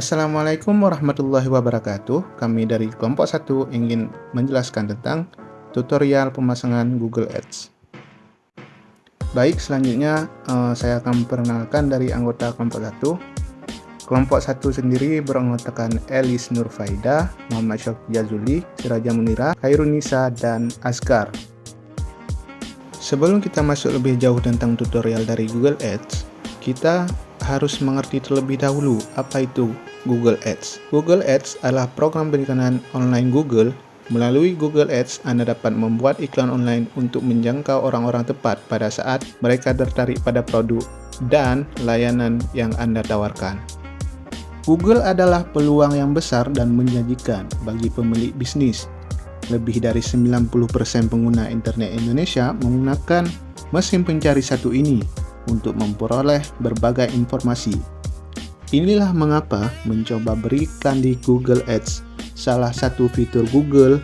Assalamualaikum warahmatullahi wabarakatuh. Kami dari kelompok 1 ingin menjelaskan tentang tutorial pemasangan Google Ads. Baik, selanjutnya saya akan memperkenalkan dari anggota kelompok 1. Kelompok 1 sendiri beranggotakan Elis Nurfaida, Muhammad Syafri Jazuli, Siraja Munira, Khairunisa, dan Azkar. Sebelum kita masuk lebih jauh tentang tutorial dari Google Ads, kita harus mengerti terlebih dahulu apa itu Google Ads. Google Ads adalah program perikanan online Google. Melalui Google Ads, Anda dapat membuat iklan online untuk menjangkau orang-orang tepat pada saat mereka tertarik pada produk dan layanan yang Anda tawarkan. Google adalah peluang yang besar dan menjanjikan bagi pemilik bisnis. Lebih dari 90% pengguna internet Indonesia menggunakan mesin pencari satu ini untuk memperoleh berbagai informasi. Inilah mengapa mencoba beriklan di Google Ads, salah satu fitur Google,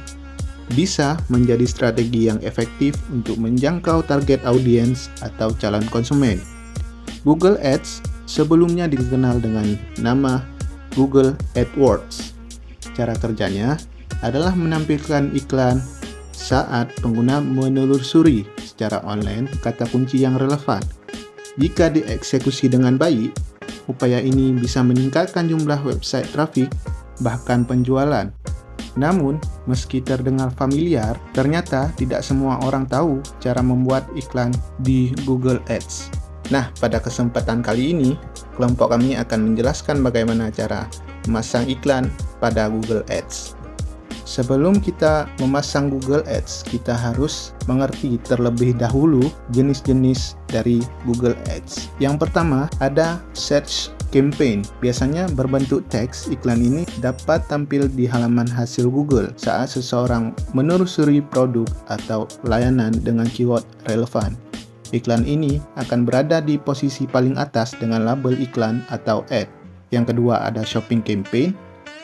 bisa menjadi strategi yang efektif untuk menjangkau target audiens atau calon konsumen. Google Ads sebelumnya dikenal dengan nama Google AdWords. Cara kerjanya adalah menampilkan iklan saat pengguna menelusuri secara online kata kunci yang relevan. Jika dieksekusi dengan baik, upaya ini bisa meningkatkan jumlah website traffic, bahkan penjualan. Namun, meski terdengar familiar, ternyata tidak semua orang tahu cara membuat iklan di Google Ads. Nah, pada kesempatan kali ini, kelompok kami akan menjelaskan bagaimana cara memasang iklan pada Google Ads. Sebelum kita memasang Google Ads, kita harus mengerti terlebih dahulu jenis-jenis dari Google Ads. Yang pertama, ada search campaign. Biasanya berbentuk teks. Iklan ini dapat tampil di halaman hasil Google saat seseorang menelusuri produk atau layanan dengan keyword relevan. Iklan ini akan berada di posisi paling atas dengan label iklan atau ad. Yang kedua, ada shopping campaign.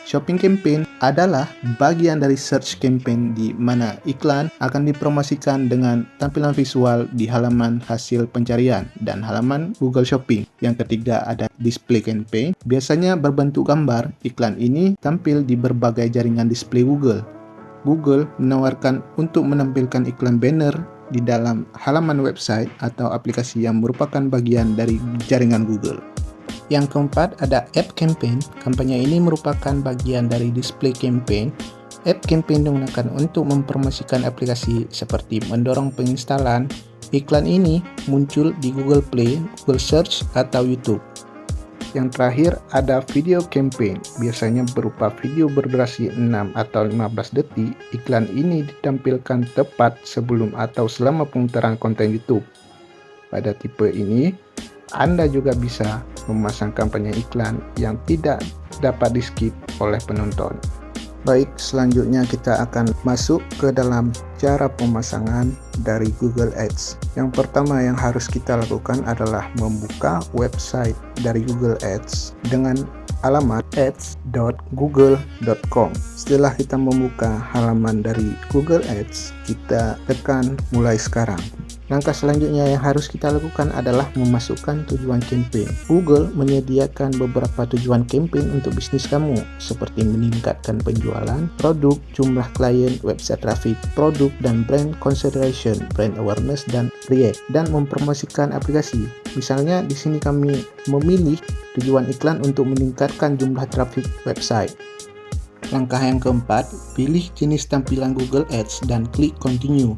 Shopping campaign adalah bagian dari search campaign di mana iklan akan dipromosikan dengan tampilan visual di halaman hasil pencarian dan halaman Google Shopping. Yang ketiga, ada display campaign. Biasanya berbentuk gambar. Iklan ini tampil di berbagai jaringan display Google. Google menawarkan untuk menampilkan iklan banner di dalam halaman website atau aplikasi yang merupakan bagian dari jaringan Google. Yang keempat, ada App Campaign. Kampanye ini merupakan bagian dari display campaign. App Campaign digunakan untuk mempromosikan aplikasi seperti mendorong penginstalan. Iklan ini muncul di Google Play, Google Search, atau YouTube. Yang terakhir, ada Video Campaign. Biasanya berupa video berdurasi 6 atau 15 detik. Iklan ini ditampilkan tepat sebelum atau selama pemutaran konten YouTube. Pada tipe ini, Anda juga bisa memasang kampanye iklan yang tidak dapat di-skip oleh penonton. Baik, selanjutnya kita akan masuk ke dalam cara pemasangan dari Google Ads. Yang pertama yang harus kita lakukan adalah membuka website dari Google Ads dengan alamat ads.google.com. Setelah kita membuka halaman dari Google Ads, kita tekan mulai sekarang. Langkah selanjutnya yang harus kita lakukan adalah memasukkan tujuan campaign. Google menyediakan beberapa tujuan campaign untuk bisnis kamu, seperti meningkatkan penjualan, produk, jumlah klien, website traffic, produk dan brand consideration, brand awareness, dan create, dan mempromosikan aplikasi. Misalnya di sini kami memilih tujuan iklan untuk meningkatkan jumlah traffic website. Langkah yang keempat, pilih jenis tampilan Google Ads dan klik continue.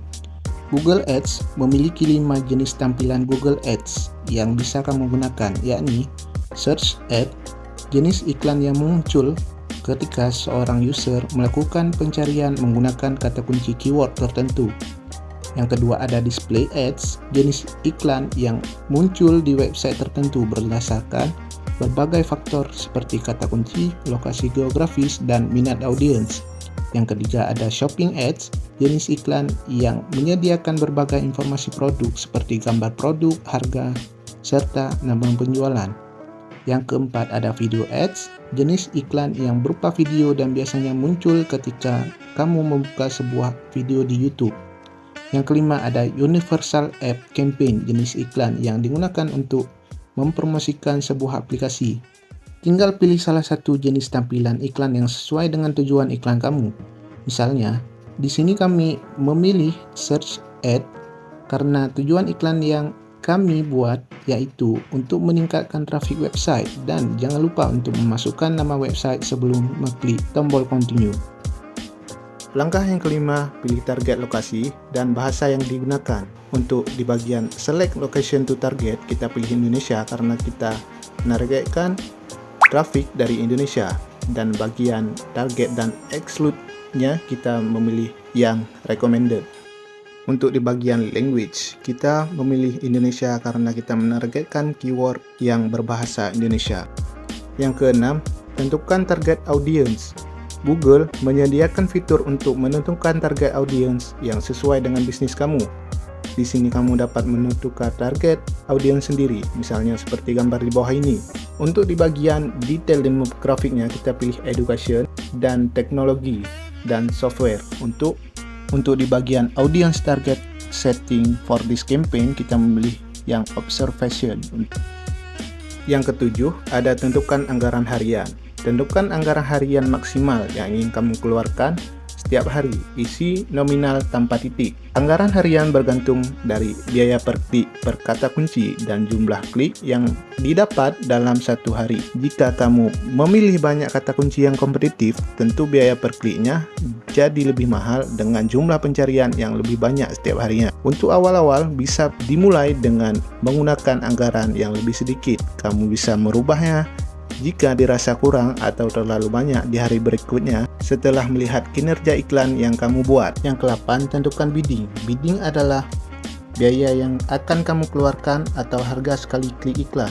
Google Ads memiliki 5 jenis tampilan Google Ads yang bisa kamu gunakan, yakni Search Ad, jenis iklan yang muncul ketika seorang user melakukan pencarian menggunakan kata kunci keyword tertentu. Yang kedua, ada Display Ads, jenis iklan yang muncul di website tertentu berdasarkan berbagai faktor seperti kata kunci, lokasi geografis, dan minat audiens. Yang ketiga, ada Shopping Ads, jenis iklan yang menyediakan berbagai informasi produk seperti gambar produk, harga, serta nama penjualan. Yang keempat, ada Video Ads, jenis iklan yang berupa video dan biasanya muncul ketika kamu membuka sebuah video di YouTube. Yang kelima, ada Universal App Campaign, jenis iklan yang digunakan untuk mempromosikan sebuah aplikasi. Tinggal pilih salah satu jenis tampilan iklan yang sesuai dengan tujuan iklan kamu. Misalnya, di sini kami memilih search ad karena tujuan iklan yang kami buat yaitu untuk meningkatkan trafik website, dan jangan lupa untuk memasukkan nama website sebelum mengklik tombol continue. Langkah yang kelima, pilih target lokasi dan bahasa yang digunakan. Untuk di bagian select location to target, kita pilih Indonesia karena kita menargetkan trafik dari Indonesia, dan bagian target dan exclude-nya kita memilih yang recommended. Untuk di bagian language, kita memilih Indonesia karena kita menargetkan keyword yang berbahasa Indonesia. Yang keenam, tentukan target audience. Google menyediakan fitur untuk menentukan target audience yang sesuai dengan bisnis kamu. Di sini kamu dapat menentukan target audience sendiri, misalnya seperti gambar di bawah ini. Untuk di bagian detail demografiknya, kita pilih education dan teknologi dan software. Untuk di bagian audience target setting for this campaign, kita memilih yang observation. Yang ketujuh, ada tentukan anggaran harian. Tentukan anggaran harian maksimal yang ingin kamu keluarkan setiap hari. Isi nominal tanpa titik. Anggaran harian bergantung dari biaya per klik per kata kunci dan jumlah klik yang didapat dalam satu hari. Jika kamu memilih banyak kata kunci yang kompetitif, tentu biaya per kliknya jadi lebih mahal dengan jumlah pencarian yang lebih banyak setiap harinya. Untuk awal-awal bisa dimulai dengan menggunakan anggaran yang lebih sedikit. Kamu bisa merubahnya jika dirasa kurang atau terlalu banyak di hari berikutnya setelah melihat kinerja iklan yang kamu buat. Yang ke-8, tentukan bidding. Bidding adalah biaya yang akan kamu keluarkan atau harga sekali klik iklan.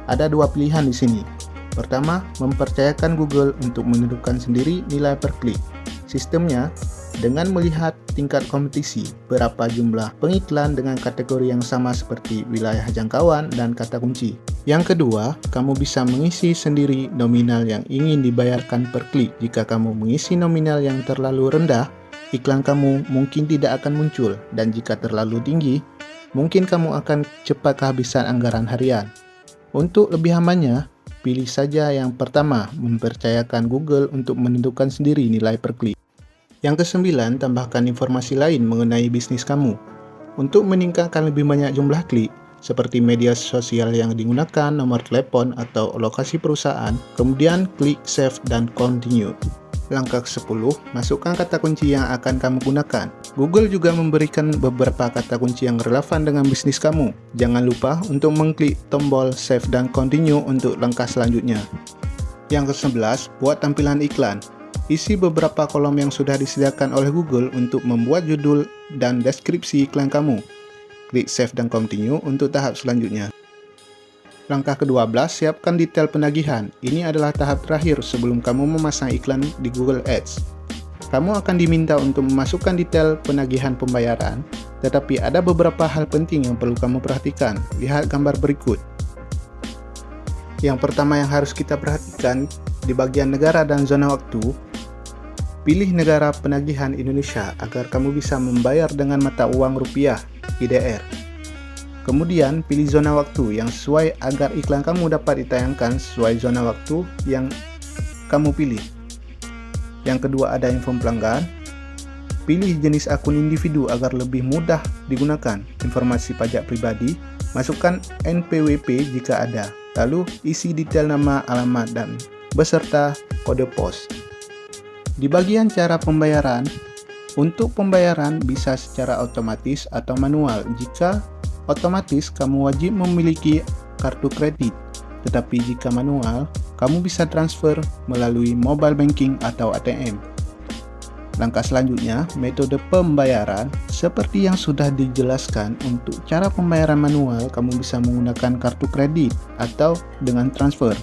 Ada dua pilihan di sini. Pertama, mempercayakan Google untuk menentukan sendiri nilai per klik. Sistemnya dengan melihat tingkat kompetisi, berapa jumlah pengiklan dengan kategori yang sama seperti wilayah jangkauan dan kata kunci. Yang kedua, kamu bisa mengisi sendiri nominal yang ingin dibayarkan per klik. Jika kamu mengisi nominal yang terlalu rendah, iklan kamu mungkin tidak akan muncul, dan jika terlalu tinggi, mungkin kamu akan cepat kehabisan anggaran harian. Untuk lebih amannya, pilih saja yang pertama, mempercayakan Google untuk menentukan sendiri nilai per klik. Yang ke-9, tambahkan informasi lain mengenai bisnis kamu. Untuk meningkatkan lebih banyak jumlah klik, seperti media sosial yang digunakan, nomor telepon, atau lokasi perusahaan, kemudian klik save dan continue. Langkah ke-10, masukkan kata kunci yang akan kamu gunakan. Google juga memberikan beberapa kata kunci yang relevan dengan bisnis kamu. Jangan lupa untuk mengklik tombol save dan continue untuk langkah selanjutnya. Yang ke-11, buat tampilan iklan. Isi beberapa kolom yang sudah disediakan oleh Google untuk membuat judul dan deskripsi iklan kamu. Klik save dan continue untuk tahap selanjutnya. Langkah ke-12, siapkan detail penagihan. Ini adalah tahap terakhir sebelum kamu memasang iklan di Google Ads. Kamu akan diminta untuk memasukkan detail penagihan pembayaran, tetapi ada beberapa hal penting yang perlu kamu perhatikan. Lihat gambar berikut. Yang pertama yang harus kita perhatikan, di bagian negara dan zona waktu, pilih negara penagihan Indonesia agar kamu bisa membayar dengan mata uang rupiah, IDR. Kemudian, pilih zona waktu yang sesuai agar iklan kamu dapat ditayangkan sesuai zona waktu yang kamu pilih. Yang kedua, ada info pelanggan. Pilih jenis akun individu agar lebih mudah digunakan. Informasi pajak pribadi, masukkan NPWP jika ada. Lalu, isi detail nama, alamat, dan beserta kode pos. Di bagian cara pembayaran, untuk pembayaran bisa secara otomatis atau manual. Jika otomatis, kamu wajib memiliki kartu kredit. Tetapi jika manual, kamu bisa transfer melalui mobile banking atau ATM. Langkah selanjutnya, metode pembayaran. Seperti yang sudah dijelaskan, untuk cara pembayaran manual, kamu bisa menggunakan kartu kredit atau dengan transfer.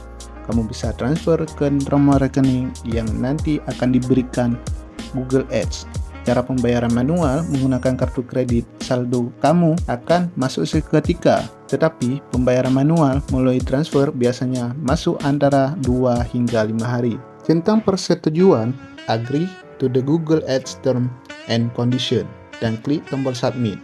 Kamu bisa transfer ke nomor rekening yang nanti akan diberikan Google Ads. Cara pembayaran manual menggunakan kartu kredit, saldo kamu akan masuk seketika. Tetapi pembayaran manual melalui transfer biasanya masuk antara 2 hingga 5 hari. Tentang persetujuan, agree to the Google Ads term and condition dan klik tombol submit.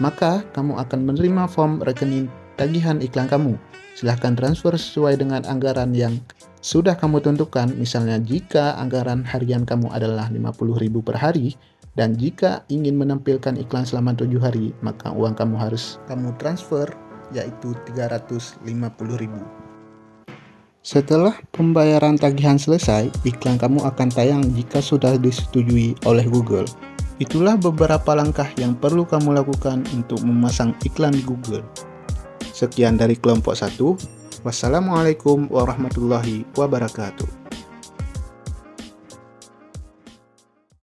Maka kamu akan menerima form rekening tagihan iklan kamu. Silahkan transfer sesuai dengan anggaran yang sudah kamu tentukan. Misalnya jika anggaran harian kamu adalah 50.000 per hari, dan jika ingin menampilkan iklan selama 7 hari, maka uang kamu harus kamu transfer, yaitu 350.000. Setelah pembayaran tagihan selesai, iklan kamu akan tayang jika sudah disetujui oleh Google. Itulah beberapa langkah yang perlu kamu lakukan untuk memasang iklan di Google. Sekian dari kelompok 1. Wassalamualaikum warahmatullahi wabarakatuh.